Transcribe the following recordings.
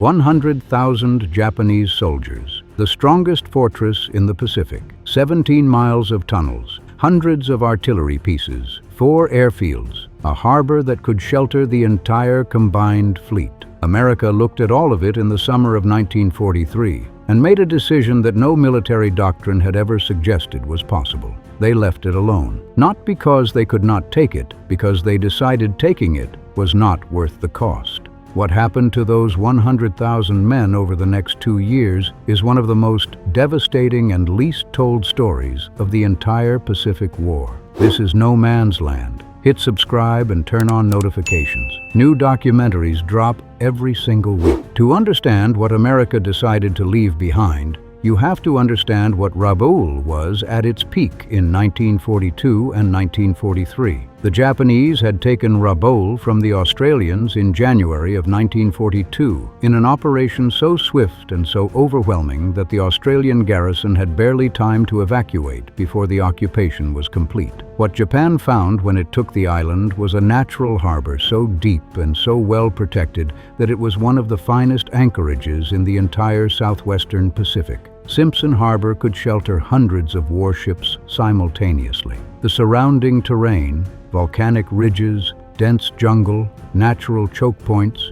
100,000 Japanese soldiers, the strongest fortress in the Pacific, 17 miles of tunnels, hundreds of artillery pieces, 4 airfields, a harbor that could shelter the entire combined fleet. America looked at all of it in the summer of 1943 and made a decision that no military doctrine had ever suggested was possible. They left it alone, not because they could not take it, because they decided taking it was not worth the cost. What happened to those 100,000 men over the next 2 years is one of the most devastating and least told stories of the entire Pacific War. This is no man's land. Hit subscribe and turn on notifications. New documentaries drop every single week. To understand what America decided to leave behind, you have to understand what Rabaul was at its peak in 1942 and 1943. The Japanese had taken Rabaul from the Australians in January of 1942 in an operation so swift and so overwhelming that the Australian garrison had barely time to evacuate before the occupation was complete. What Japan found when it took the island was a natural harbor so deep and so well protected that it was one of the finest anchorages in the entire southwestern Pacific. Simpson Harbor could shelter hundreds of warships simultaneously. The surrounding terrain, volcanic ridges, dense jungle, natural choke points,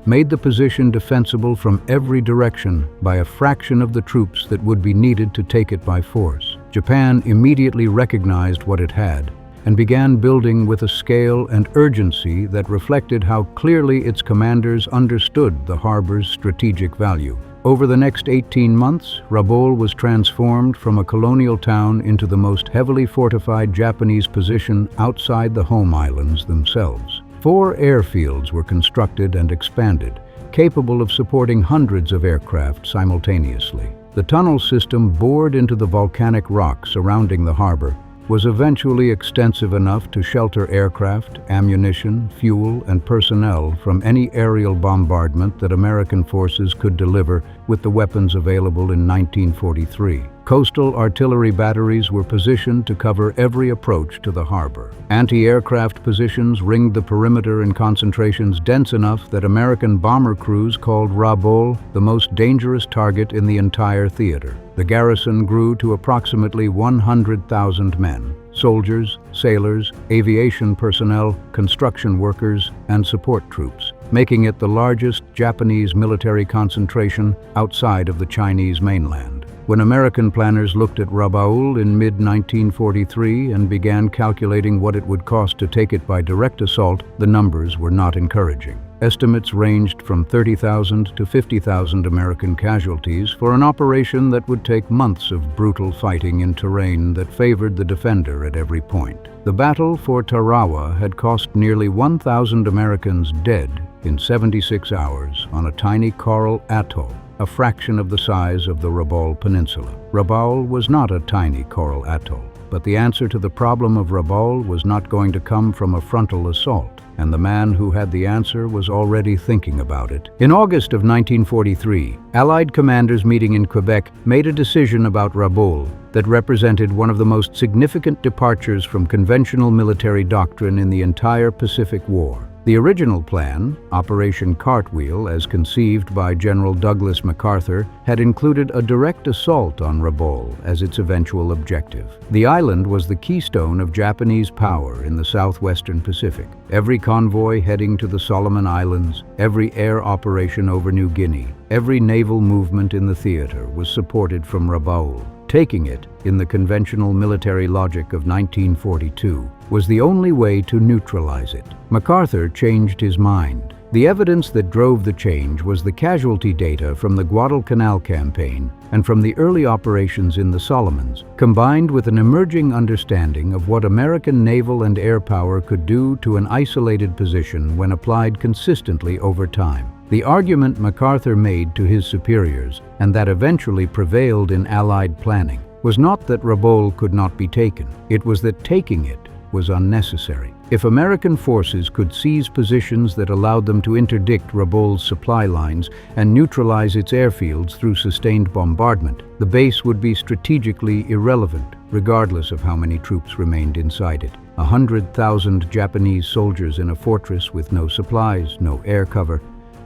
made the position defensible from every direction by a fraction of the troops that would be needed to take it by force. Japan immediately recognized what it had and began building with a scale and urgency that reflected how clearly its commanders understood the harbor's strategic value. Over the next 18 months, Rabaul was transformed from a colonial town into the most heavily fortified Japanese position outside the home islands themselves. 4 airfields were constructed and expanded, capable of supporting hundreds of aircraft simultaneously. The tunnel system bored into the volcanic rock surrounding the harbor was eventually extensive enough to shelter aircraft, ammunition, fuel, and personnel from any aerial bombardment that American forces could deliver with the weapons available in 1943. Coastal artillery batteries were positioned to cover every approach to the harbor. Anti-aircraft positions ringed the perimeter in concentrations dense enough that American bomber crews called Rabaul the most dangerous target in the entire theater. The garrison grew to approximately 100,000 men. Soldiers, sailors, aviation personnel, construction workers, and support troops, making it the largest Japanese military concentration outside of the Chinese mainland. When American planners looked at Rabaul in mid-1943 and began calculating what it would cost to take it by direct assault, the numbers were not encouraging. Estimates ranged from 30,000 to 50,000 American casualties for an operation that would take months of brutal fighting in terrain that favored the defender at every point. The battle for Tarawa had cost nearly 1,000 Americans dead in 76 hours on a tiny coral atoll, a fraction of the size of the Rabaul Peninsula. Rabaul was not a tiny coral atoll, but the answer to the problem of Rabaul was not going to come from a frontal assault, and the man who had the answer was already thinking about it. In August of 1943, Allied commanders meeting in Quebec made a decision about Rabaul that represented one of the most significant departures from conventional military doctrine in the entire Pacific War. The original plan, Operation Cartwheel, as conceived by General Douglas MacArthur, had included a direct assault on Rabaul as its eventual objective. The island was the keystone of Japanese power in the southwestern Pacific. Every convoy heading to the Solomon Islands, every air operation over New Guinea, every naval movement in the theater was supported from Rabaul. Taking it, in the conventional military logic of 1942, was the only way to neutralize it. MacArthur changed his mind. The evidence that drove the change was the casualty data from the Guadalcanal campaign and from the early operations in the Solomons, combined with an emerging understanding of what American naval and air power could do to an isolated position when applied consistently over time. The argument MacArthur made to his superiors, and that eventually prevailed in Allied planning, was not that Rabaul could not be taken. It was that taking it was unnecessary. If American forces could seize positions that allowed them to interdict Rabaul's supply lines and neutralize its airfields through sustained bombardment, the base would be strategically irrelevant, regardless of how many troops remained inside it. 100,000 Japanese soldiers in a fortress with no supplies, no air cover,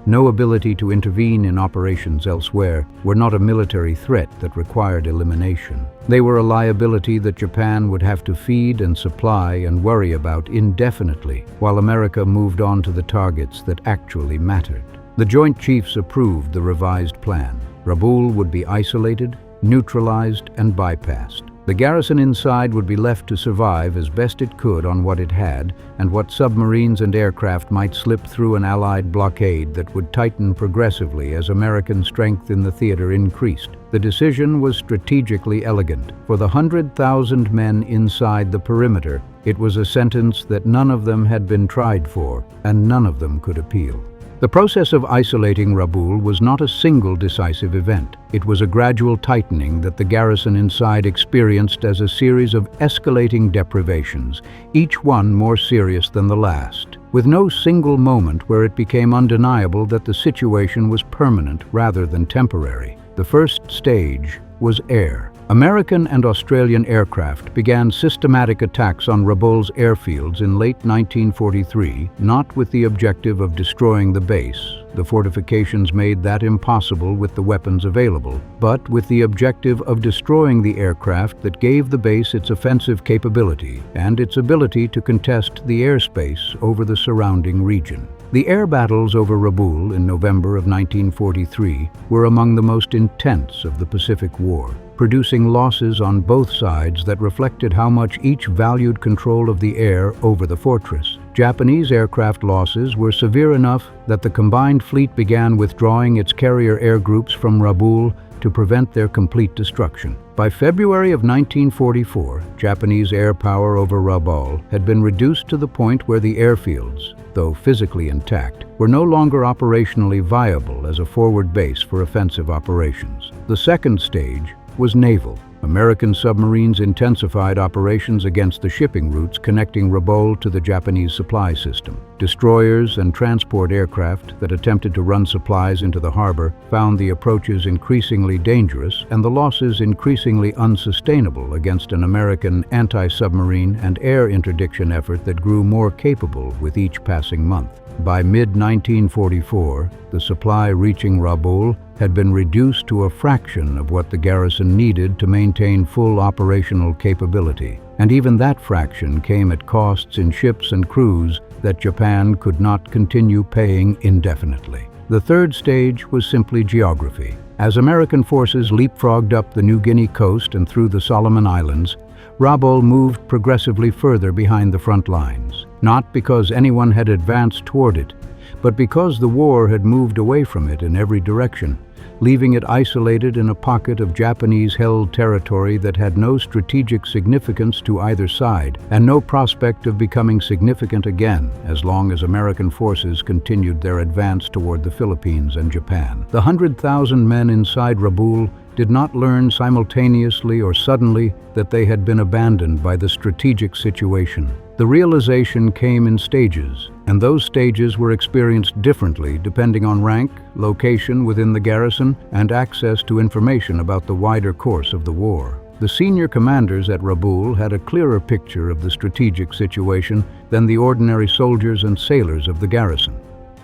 no ability to intervene in operations elsewhere, were not a military threat that required elimination. They were a liability that Japan would have to feed and supply and worry about indefinitely, while America moved on to the targets that actually mattered. The Joint Chiefs approved the revised plan. Rabaul would be isolated, neutralized, and bypassed. The garrison inside would be left to survive as best it could on what it had and what submarines and aircraft might slip through an Allied blockade that would tighten progressively as American strength in the theater increased. The decision was strategically elegant. For the 100,000 men inside the perimeter, it was a sentence that none of them had been tried for, and none of them could appeal. The process of isolating Rabaul was not a single decisive event. It was a gradual tightening that the garrison inside experienced as a series of escalating deprivations, each one more serious than the last, with no single moment where it became undeniable that the situation was permanent rather than temporary. The first stage was air. American and Australian aircraft began systematic attacks on Rabaul's airfields in late 1943, not with the objective of destroying the base. The fortifications made that impossible with the weapons available, but with the objective of destroying the aircraft that gave the base its offensive capability and its ability to contest the airspace over the surrounding region. The air battles over Rabaul in November of 1943 were among the most intense of the Pacific War, producing losses on both sides that reflected how much each valued control of the air over the fortress. Japanese aircraft losses were severe enough that the combined fleet began withdrawing its carrier air groups from Rabaul to prevent their complete destruction. By February of 1944, Japanese air power over Rabaul had been reduced to the point where the airfields, though physically intact, were no longer operationally viable as a forward base for offensive operations. The second stage was naval. American submarines intensified operations against the shipping routes connecting Rabaul to the Japanese supply system. Destroyers and transport aircraft that attempted to run supplies into the harbor found the approaches increasingly dangerous and the losses increasingly unsustainable against an American anti-submarine and air interdiction effort that grew more capable with each passing month. By mid-1944, the supply reaching Rabaul had been reduced to a fraction of what the garrison needed to maintain full operational capability, and even that fraction came at costs in ships and crews that Japan could not continue paying indefinitely. The third stage was simply geography. As American forces leapfrogged up the New Guinea coast and through the Solomon Islands, Rabaul moved progressively further behind the front lines, not because anyone had advanced toward it, but because the war had moved away from it in every direction, leaving it isolated in a pocket of Japanese-held territory that had no strategic significance to either side and no prospect of becoming significant again as long as American forces continued their advance toward the Philippines and Japan. The 100,000 men inside Rabaul did not learn simultaneously or suddenly that they had been abandoned by the strategic situation. The realization came in stages, and those stages were experienced differently depending on rank, location within the garrison, and access to information about the wider course of the war. The senior commanders at Rabaul had a clearer picture of the strategic situation than the ordinary soldiers and sailors of the garrison,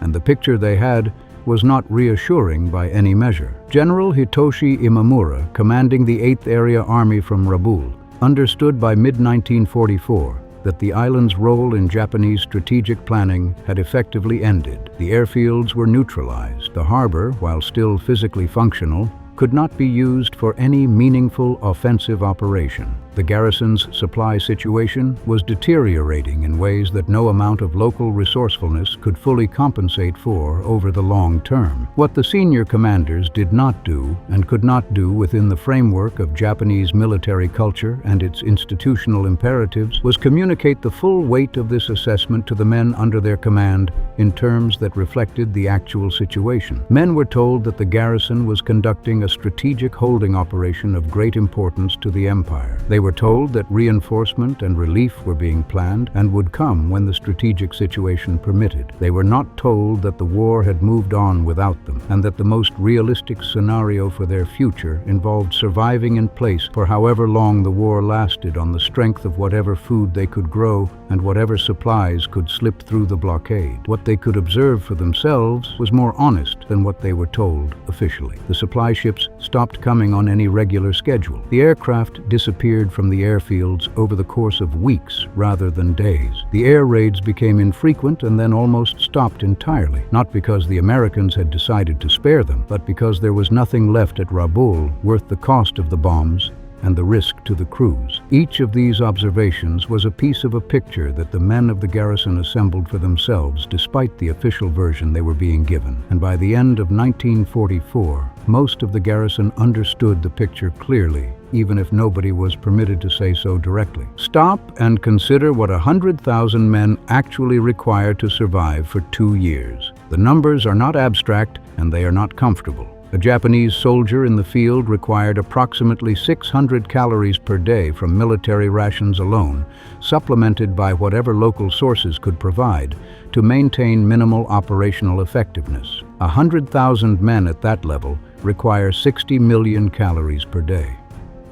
and the picture they had was not reassuring by any measure. General Hitoshi Imamura, commanding the 8th Area Army from Rabaul, understood by mid-1944 that the island's role in Japanese strategic planning had effectively ended. The airfields were neutralized. The harbor, while still physically functional, could not be used for any meaningful offensive operation. The garrison's supply situation was deteriorating in ways that no amount of local resourcefulness could fully compensate for over the long term. What the senior commanders did not do and could not do within the framework of Japanese military culture and its institutional imperatives was communicate the full weight of this assessment to the men under their command in terms that reflected the actual situation. Men were told that the garrison was conducting a strategic holding operation of great importance to the empire. They were were told that reinforcement and relief were being planned and would come when the strategic situation permitted. They were not told that the war had moved on without them, and that the most realistic scenario for their future involved surviving in place for however long the war lasted on the strength of whatever food they could grow and whatever supplies could slip through the blockade. What they could observe for themselves was more honest than what they were told officially. The supply ships stopped coming on any regular schedule. The aircraft disappeared from the airfields over the course of weeks rather than days. The air raids became infrequent and then almost stopped entirely, not because the Americans had decided to spare them, but because there was nothing left at Rabaul worth the cost of the bombs and the risk to the crews. Each of these observations was a piece of a picture that the men of the garrison assembled for themselves despite the official version they were being given. And by the end of 1944, most of the garrison understood the picture clearly, even if nobody was permitted to say so directly. Stop and consider what 100,000 men actually require to survive for 2 years. The numbers are not abstract and they are not comfortable. A Japanese soldier in the field required approximately 600 calories per day from military rations alone, supplemented by whatever local sources could provide, to maintain minimal operational effectiveness. 100,000 men at that level require 60 million calories per day.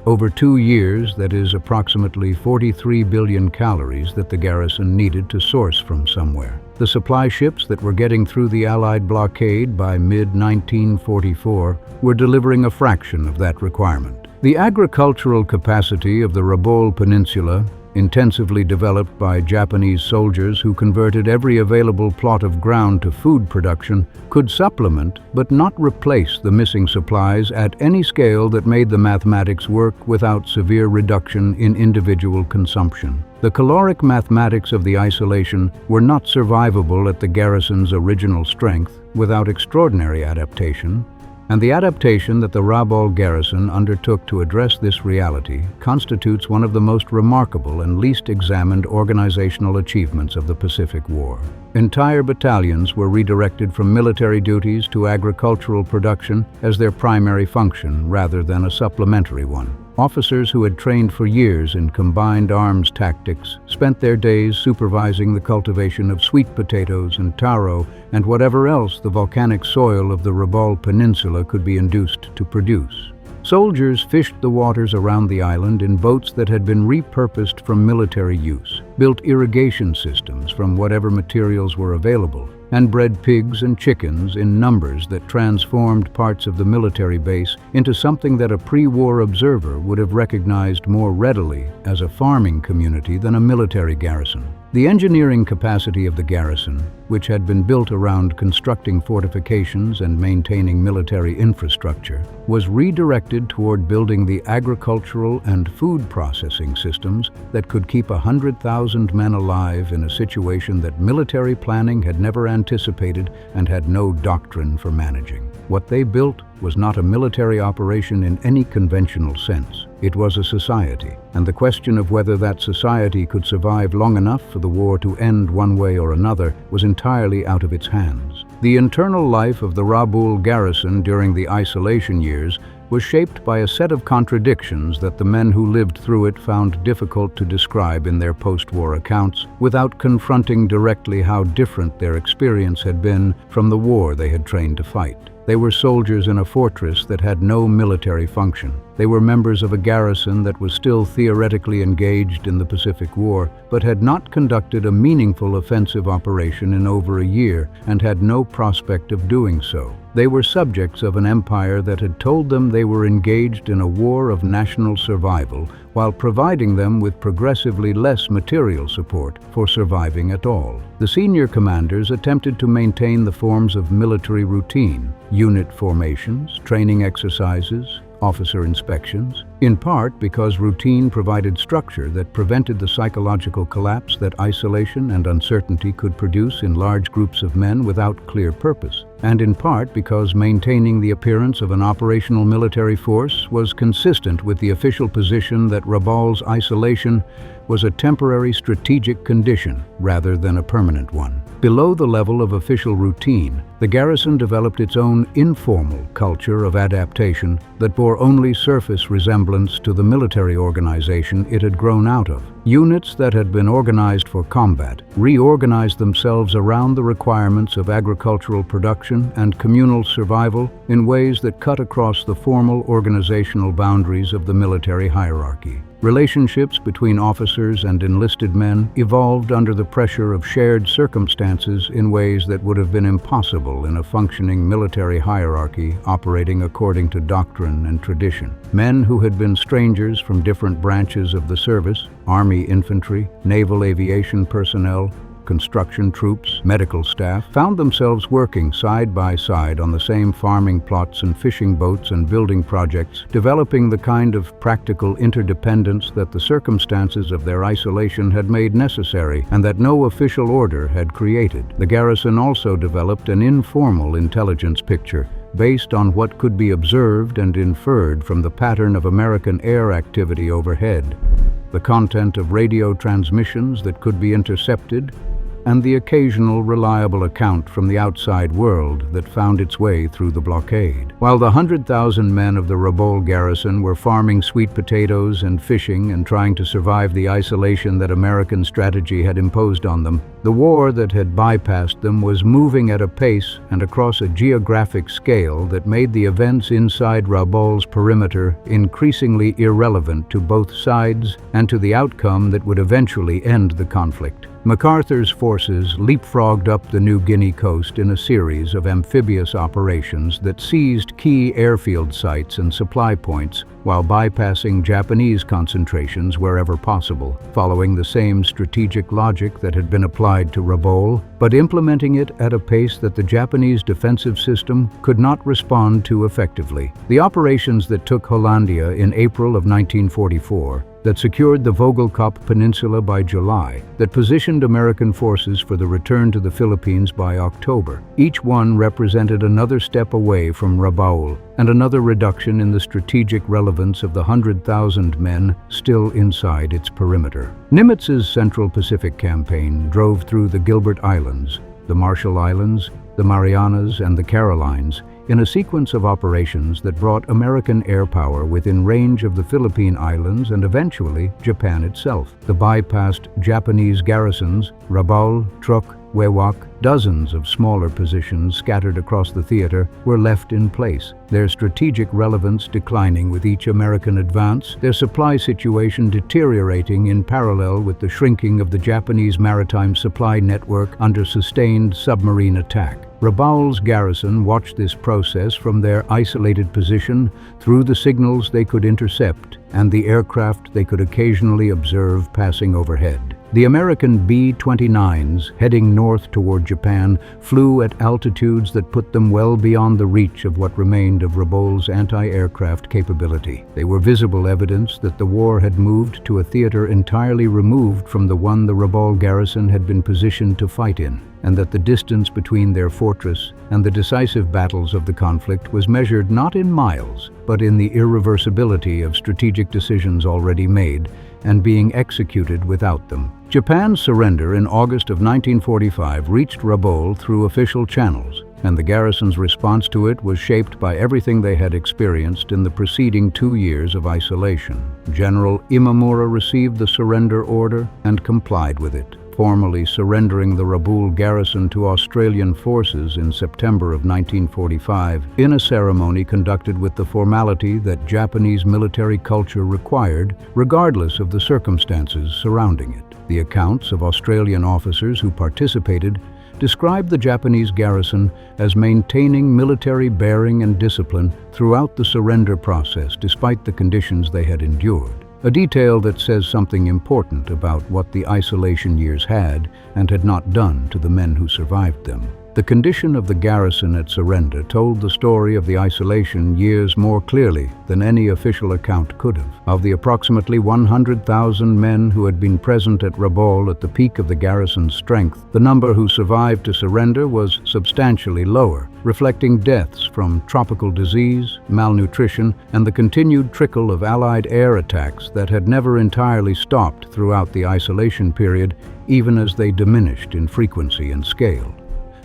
Over 2 years, that is approximately 43 billion calories that the garrison needed to source from somewhere. The supply ships that were getting through the Allied blockade by mid-1944 were delivering a fraction of that requirement. The agricultural capacity of the Rabaul Peninsula, intensively developed by Japanese soldiers who converted every available plot of ground to food production, could supplement but not replace the missing supplies at any scale that made the mathematics work without severe reduction in individual consumption. The caloric mathematics of the isolation were not survivable at the garrison's original strength without extraordinary adaptation, and the adaptation that the Rabaul garrison undertook to address this reality constitutes one of the most remarkable and least examined organizational achievements of the Pacific War. Entire battalions were redirected from military duties to agricultural production as their primary function rather than a supplementary one. Officers who had trained for years in combined arms tactics spent their days supervising the cultivation of sweet potatoes and taro and whatever else the volcanic soil of the Rabaul Peninsula could be induced to produce. Soldiers fished the waters around the island in boats that had been repurposed from military use, built irrigation systems from whatever materials were available, and bred pigs and chickens in numbers that transformed parts of the military base into something that a pre-war observer would have recognized more readily as a farming community than a military garrison. The engineering capacity of the garrison, which had been built around constructing fortifications and maintaining military infrastructure, was redirected toward building the agricultural and food processing systems that could keep 100,000 men alive in a situation that military planning had never anticipated and had no doctrine for managing. What they built was not a military operation in any conventional sense. It was a society, and the question of whether that society could survive long enough for the war to end one way or another was entirely out of its hands. The internal life of the Rabaul garrison during the isolation years was shaped by a set of contradictions that the men who lived through it found difficult to describe in their post-war accounts without confronting directly how different their experience had been from the war they had trained to fight. They were soldiers in a fortress that had no military function. They were members of a garrison that was still theoretically engaged in the Pacific War, but had not conducted a meaningful offensive operation in over a year and had no prospect of doing so. They were subjects of an empire that had told them they were engaged in a war of national survival while providing them with progressively less material support for surviving at all. The senior commanders attempted to maintain the forms of military routine, unit formations, training exercises, officer inspections, in part because routine provided structure that prevented the psychological collapse that isolation and uncertainty could produce in large groups of men without clear purpose. and in part because maintaining the appearance of an operational military force was consistent with the official position that Rabaul's isolation was a temporary strategic condition rather than a permanent one. Below the level of official routine, the garrison developed its own informal culture of adaptation that bore only surface resemblance to the military organization it had grown out of. Units that had been organized for combat reorganized themselves around the requirements of agricultural production and communal survival in ways that cut across the formal organizational boundaries of the military hierarchy. Relationships between officers and enlisted men evolved under the pressure of shared circumstances in ways that would have been impossible in a functioning military hierarchy operating according to doctrine and tradition. Men who had been strangers from different branches of the service, Army infantry, naval aviation personnel, construction troops, medical staff, found themselves working side by side on the same farming plots and fishing boats and building projects, developing the kind of practical interdependence that the circumstances of their isolation had made necessary and that no official order had created. The garrison also developed an informal intelligence picture based on what could be observed and inferred from the pattern of American air activity overhead, the content of radio transmissions that could be intercepted, and the occasional reliable account from the outside world that found its way through the blockade. While the 100,000 men of the Rabaul garrison were farming sweet potatoes and fishing and trying to survive the isolation that American strategy had imposed on them, the war that had bypassed them was moving at a pace and across a geographic scale that made the events inside Rabaul's perimeter increasingly irrelevant to both sides and to the outcome that would eventually end the conflict. MacArthur's forces leapfrogged up the New Guinea coast in a series of amphibious operations that seized key airfield sites and supply points while bypassing Japanese concentrations wherever possible, following the same strategic logic that had been applied to Rabaul, but implementing it at a pace that the Japanese defensive system could not respond to effectively. The operations that took Hollandia in April of 1944, that secured the Vogelkop Peninsula by July, that positioned American forces for the return to the Philippines by October. Each one represented another step away from Rabaul and another reduction in the strategic relevance of the 100,000 men still inside its perimeter. Nimitz's Central Pacific campaign drove through the Gilbert Islands, the Marshall Islands, the Marianas, and the Carolines in a sequence of operations that brought American air power within range of the Philippine Islands and eventually Japan itself. The bypassed Japanese garrisons, Rabaul, Truk, Wewak, dozens of smaller positions scattered across the theater were left in place, their strategic relevance declining with each American advance, their supply situation deteriorating in parallel with the shrinking of the Japanese maritime supply network under sustained submarine attack. Rabaul's garrison watched this process from their isolated position through the signals they could intercept and the aircraft they could occasionally observe passing overhead. The American B-29s, heading north toward Japan, flew at altitudes that put them well beyond the reach of what remained of Rabaul's anti-aircraft capability. They were visible evidence that the war had moved to a theater entirely removed from the one the Rabaul garrison had been positioned to fight in, and that the distance between their fortress and the decisive battles of the conflict was measured not in miles, but in the irreversibility of strategic decisions already made and being executed without them. Japan's surrender in August of 1945 reached Rabaul through official channels, and the garrison's response to it was shaped by everything they had experienced in the preceding 2 years of isolation. General Imamura received the surrender order and complied with it, formally surrendering the Rabaul garrison to Australian forces in September of 1945 in a ceremony conducted with the formality that Japanese military culture required, regardless of the circumstances surrounding it. The accounts of Australian officers who participated described the Japanese garrison as maintaining military bearing and discipline throughout the surrender process despite the conditions they had endured. A detail that says something important about what the isolation years had and had not done to the men who survived them. The condition of the garrison at surrender told the story of the isolation years more clearly than any official account could have. Of the approximately 100,000 men who had been present at Rabaul at the peak of the garrison's strength, the number who survived to surrender was substantially lower, reflecting deaths from tropical disease, malnutrition, and the continued trickle of Allied air attacks that had never entirely stopped throughout the isolation period, even as they diminished in frequency and scale.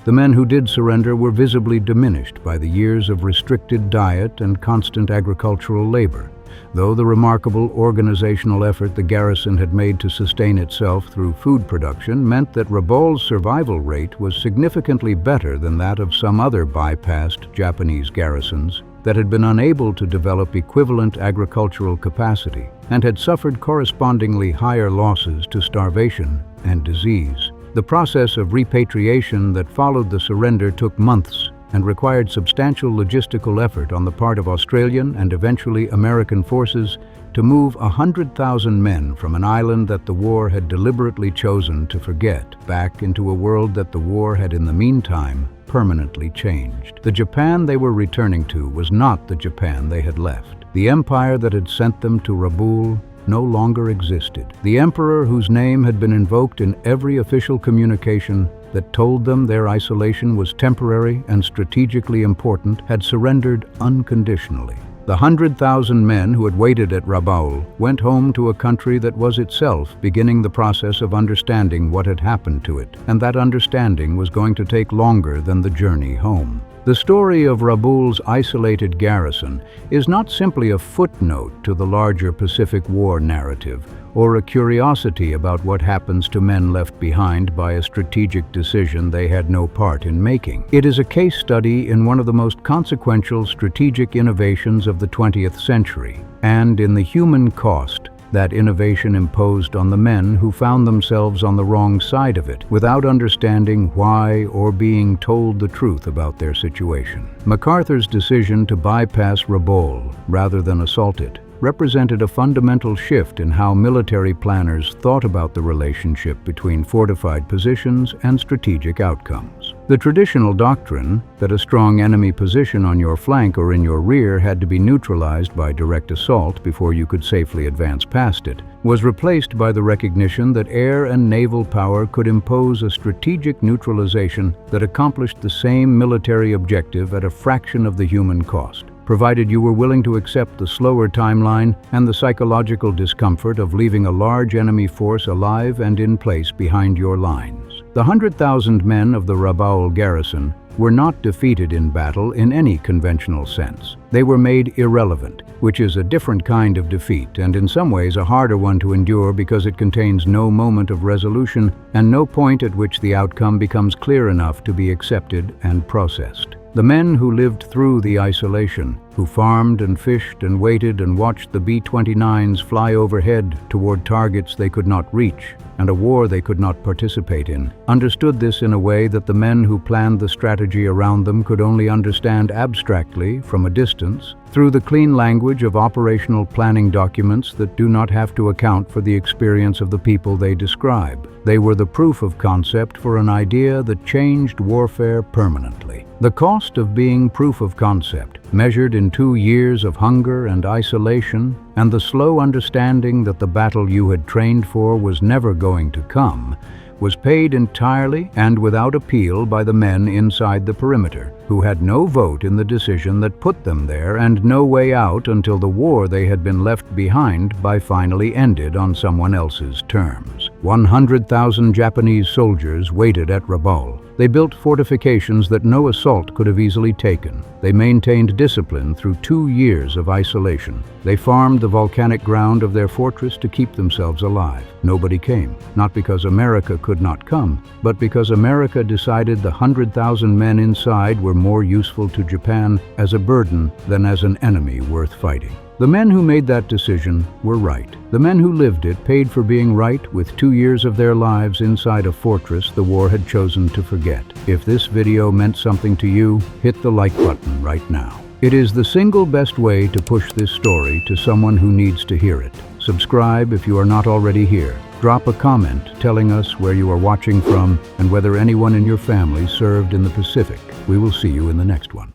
The men who did surrender were visibly diminished by the years of restricted diet and constant agricultural labor, though the remarkable organizational effort the garrison had made to sustain itself through food production meant that Rabaul's survival rate was significantly better than that of some other bypassed Japanese garrisons that had been unable to develop equivalent agricultural capacity and had suffered correspondingly higher losses to starvation and disease. The process of repatriation that followed the surrender took months and required substantial logistical effort on the part of Australian and eventually American forces to move 100,000 men from an island that the war had deliberately chosen to forget back into a world that the war had in the meantime permanently changed. The Japan they were returning to was not the Japan they had left. The empire that had sent them to Rabaul no longer existed. The emperor whose name had been invoked in every official communication that told them their isolation was temporary and strategically important had surrendered unconditionally. The 100,000 men who had waited at Rabaul went home to a country that was itself beginning the process of understanding what had happened to it, and that understanding was going to take longer than the journey home. The story of Rabaul's isolated garrison is not simply a footnote to the larger Pacific War narrative, or a curiosity about what happens to men left behind by a strategic decision they had no part in making. It is a case study in one of the most consequential strategic innovations of the 20th century, and in the human cost that innovation imposed on the men who found themselves on the wrong side of it, without understanding why or being told the truth about their situation. MacArthur's decision to bypass Rabaul rather than assault it represented a fundamental shift in how military planners thought about the relationship between fortified positions and strategic outcomes. The traditional doctrine that a strong enemy position on your flank or in your rear had to be neutralized by direct assault before you could safely advance past it was replaced by the recognition that air and naval power could impose a strategic neutralization that accomplished the same military objective at a fraction of the human cost, provided you were willing to accept the slower timeline and the psychological discomfort of leaving a large enemy force alive and in place behind your lines. The 100,000 men of the Rabaul garrison were not defeated in battle in any conventional sense. They were made irrelevant, which is a different kind of defeat and in some ways a harder one to endure because it contains no moment of resolution and no point at which the outcome becomes clear enough to be accepted and processed. The men who lived through the isolation, who farmed and fished and waited and watched the B-29s fly overhead toward targets they could not reach and a war they could not participate in, understood this in a way that the men who planned the strategy around them could only understand abstractly from a distance, through the clean language of operational planning documents that do not have to account for the experience of the people they describe. They were the proof of concept for an idea that changed warfare permanently. The cost of being proof of concept, measured in 2 years of hunger and isolation, and the slow understanding that the battle you had trained for was never going to come, was paid entirely and without appeal by the men inside the perimeter, who had no vote in the decision that put them there and no way out until the war they had been left behind by finally ended on someone else's terms. 100,000 Japanese soldiers waited at Rabaul. They built fortifications that no assault could have easily taken. They maintained discipline through 2 years of isolation. They farmed the volcanic ground of their fortress to keep themselves alive. Nobody came, not because America could not come, but because America decided the 100,000 men inside were more useful to Japan as a burden than as an enemy worth fighting. The men who made that decision were right. The men who lived it paid for being right with 2 years of their lives inside a fortress the war had chosen to forget. If this video meant something to you, hit the like button right now. It is the single best way to push this story to someone who needs to hear it. Subscribe if you are not already here. Drop a comment telling us where you are watching from and whether anyone in your family served in the Pacific. We will see you in the next one.